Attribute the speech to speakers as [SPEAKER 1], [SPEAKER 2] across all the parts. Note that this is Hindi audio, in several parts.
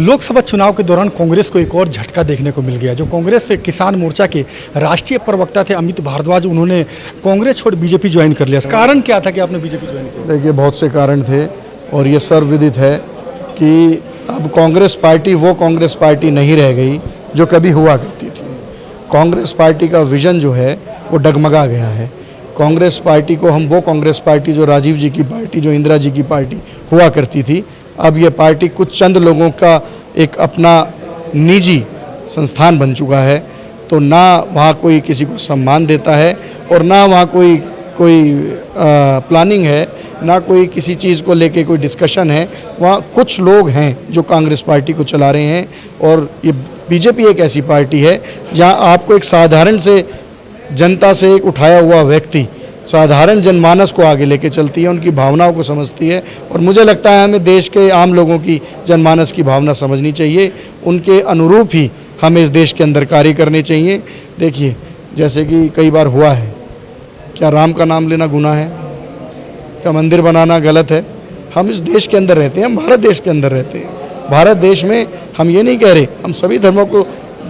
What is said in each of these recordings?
[SPEAKER 1] लोकसभा चुनाव के दौरान कांग्रेस को एक और झटका देखने को मिल गया। जो कांग्रेस से किसान मोर्चा के राष्ट्रीय प्रवक्ता थे अमित भारद्वाज, उन्होंने कांग्रेस छोड़ बीजेपी ज्वाइन कर लिया। कारण क्या था कि आपने बीजेपी ज्वाइन किया?
[SPEAKER 2] देखिए, बहुत से कारण थे और ये सर्वविदित है कि अब कांग्रेस पार्टी वो कांग्रेस पार्टी नहीं रह गई जो कभी हुआ करती थी। कांग्रेस पार्टी का विजन जो है वो डगमगा गया है। कांग्रेस पार्टी को हम वो कांग्रेस पार्टी जो राजीव जी की पार्टी, जो इंदिरा जी की पार्टी हुआ करती थी, अब ये पार्टी कुछ चंद लोगों का एक अपना निजी संस्थान बन चुका है। तो ना वहाँ कोई किसी को सम्मान देता है और ना वहाँ कोई प्लानिंग है, ना कोई किसी चीज़ को लेके कोई डिस्कशन है। वहाँ कुछ लोग हैं जो कांग्रेस पार्टी को चला रहे हैं और ये बीजेपी एक ऐसी पार्टी है जहाँ आपको एक साधारण से जनता से एक उठाया हुआ व्यक्ति साधारण जनमानस को आगे लेके चलती है, उनकी भावनाओं को समझती है। और मुझे लगता है हमें देश के आम लोगों की जनमानस की भावना समझनी चाहिए, उनके अनुरूप ही हमें इस देश के अंदर कार्य करने चाहिए। देखिए, जैसे कि कई बार हुआ है, क्या राम का नाम लेना गुनाह है? क्या मंदिर बनाना गलत है? हम इस देश के अंदर रहते हैं, हम भारत देश के अंदर रहते हैं। भारत देश में हम ये नहीं कह रहे, हम सभी धर्मों को,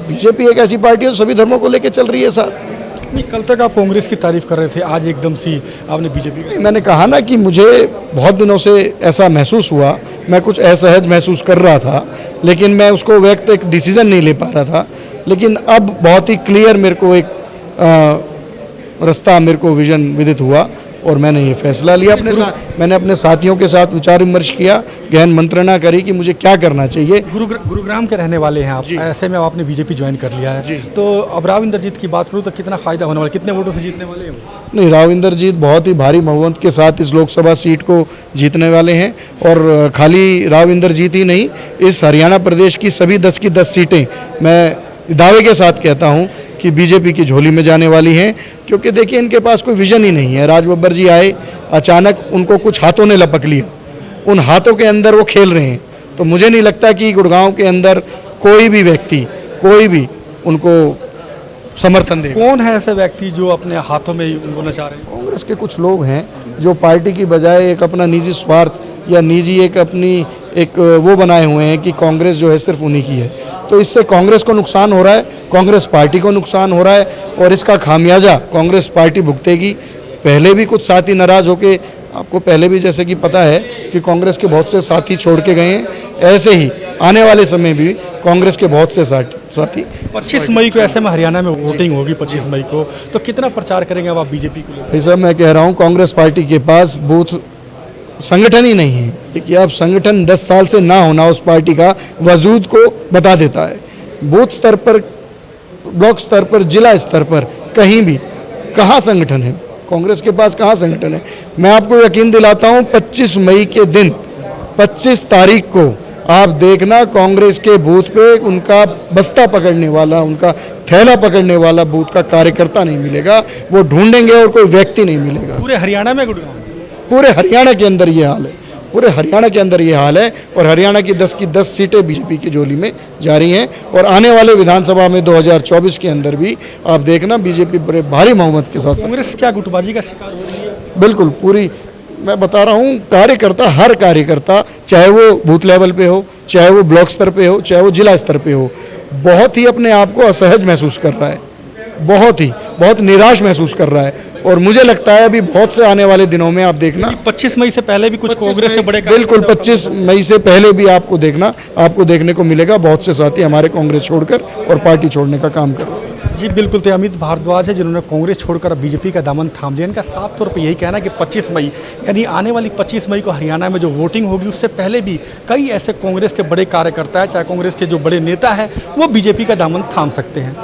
[SPEAKER 2] बीजेपी एक ऐसी पार्टी है सभी धर्मों को लेकर चल रही है साथ।
[SPEAKER 1] नहीं, कल तक आप कांग्रेस की तारीफ कर रहे थे, आज एकदम से आपने बीजेपी।
[SPEAKER 2] मैंने कहा ना कि मुझे बहुत दिनों से ऐसा महसूस हुआ, मैं कुछ असहज महसूस कर रहा था, लेकिन मैं उसको व्यक्त एक डिसीजन नहीं ले पा रहा था। लेकिन अब बहुत ही क्लियर मेरे को एक रास्ता, मेरे को विजन विदित हुआ और मैंने ये फैसला लिया। मैंने अपने साथियों के साथ विचार विमर्श किया, गहन मंत्रणा करी कि मुझे क्या करना चाहिए।
[SPEAKER 1] गुरुग्राम के रहने वाले हैं आप, ऐसे में आपने बीजेपी ज्वाइन कर लिया है, तो अब राव इंद्रजीत की बात करूँ तो कितना फायदा होने वाला, कितने वोटों से जीतने वाले हैं?
[SPEAKER 2] नहीं, राव इंद्रजीत बहुत ही भारी बहुमत के साथ इस लोकसभा सीट को जीतने वाले हैं। और खाली राव इंद्रजीत ही नहीं, इस हरियाणा प्रदेश की सभी 10 की 10 सीटें मैं दावे के साथ कहता हूँ कि बीजेपी की झोली में जाने वाली हैं। क्योंकि देखिए, इनके पास कोई विजन ही नहीं है। राज बब्बर जी आए, अचानक उनको कुछ हाथों ने लपक लिया, उन हाथों के अंदर वो खेल रहे हैं। तो मुझे नहीं लगता कि गुड़गांव के अंदर कोई भी व्यक्ति, कोई भी उनको समर्थन दे।
[SPEAKER 1] कौन है ऐसे व्यक्ति जो अपने हाथों में उनको नचा रहे हैं?
[SPEAKER 2] कांग्रेस के कुछ लोग हैं जो पार्टी की बजाय एक अपना निजी स्वार्थ या निजी एक अपनी एक वो बनाए हुए हैं कि कांग्रेस जो है सिर्फ उन्हीं की है। तो इससे कांग्रेस को नुकसान हो रहा है, कांग्रेस पार्टी को नुकसान हो रहा है और इसका खामियाजा कांग्रेस पार्टी भुगतेगी। पहले भी कुछ साथी नाराज होके, आपको पहले भी जैसे कि पता है कि कांग्रेस के बहुत से साथी छोड़ के गए हैं, ऐसे ही आने वाले समय भी कांग्रेस के बहुत से साथी।
[SPEAKER 1] 25 मई को ऐसे में हरियाणा में वोटिंग होगी 25 मई को, तो कितना प्रचार करेंगे अब आप बीजेपी को?
[SPEAKER 2] भाई साहब, मैं कह रहा हूँ कांग्रेस पार्टी के पास बूथ संगठन ही नहीं है। देखिए, अब संगठन 10 साल से ना होना उस पार्टी का वजूद को बता देता है। बूथ स्तर पर, ब्लॉक स्तर पर, जिला स्तर पर कहीं भी कहाँ संगठन है? कांग्रेस के पास कहाँ संगठन है? मैं आपको यकीन दिलाता हूँ 25 मई के दिन, 25 तारीख को आप देखना, कांग्रेस के बूथ पे उनका बस्ता पकड़ने वाला, उनका थैला पकड़ने वाला बूथ का कार्यकर्ता नहीं मिलेगा। वो ढूंढेंगे और कोई व्यक्ति नहीं मिलेगा।
[SPEAKER 1] पूरे हरियाणा में? गुड़गांव
[SPEAKER 2] पूरे हरियाणा के अंदर ये हाल है, पूरे हरियाणा के अंदर ये हाल है। और हरियाणा की 10 की 10 सीटें बीजेपी की झोली में जा रही हैं। और आने वाले विधानसभा में 2024 के अंदर भी आप देखना, बीजेपी बड़े भारी बहुमत के साथ।
[SPEAKER 1] कांग्रेस क्या गुटबाजी का शिकार हो रही है?
[SPEAKER 2] बिल्कुल, पूरी मैं बता रहा हूँ, कार्यकर्ता, हर कार्यकर्ता, चाहे वो बूथ लेवल पे हो, चाहे वो ब्लॉक स्तर पे हो, चाहे वो जिला स्तर पे हो, बहुत ही अपने आप को असहज महसूस कर रहा है, बहुत निराश महसूस कर रहा है। और मुझे लगता है अभी बहुत से आने वाले दिनों में आप देखना,
[SPEAKER 1] 25 मई से पहले भी कुछ कांग्रेस से बड़े,
[SPEAKER 2] बिल्कुल 25 मई से पहले भी आपको देखने को मिलेगा बहुत से साथी हमारे कांग्रेस छोड़कर और पार्टी छोड़ने का काम कर रहे हैं।
[SPEAKER 1] जी बिल्कुल, तो अमित भारद्वाज है जिन्होंने कांग्रेस छोड़कर बीजेपी का दामन थाम लिया। इनका साफ तौर पे यही कहना है कि 25 मई यानी आने वाली 25 मई को हरियाणा में जो वोटिंग होगी, उससे पहले भी कई ऐसे कांग्रेस के बड़े कार्यकर्ता है, चाहे कांग्रेस के जो बड़े नेता हैं, वो बीजेपी का दामन थाम सकते हैं।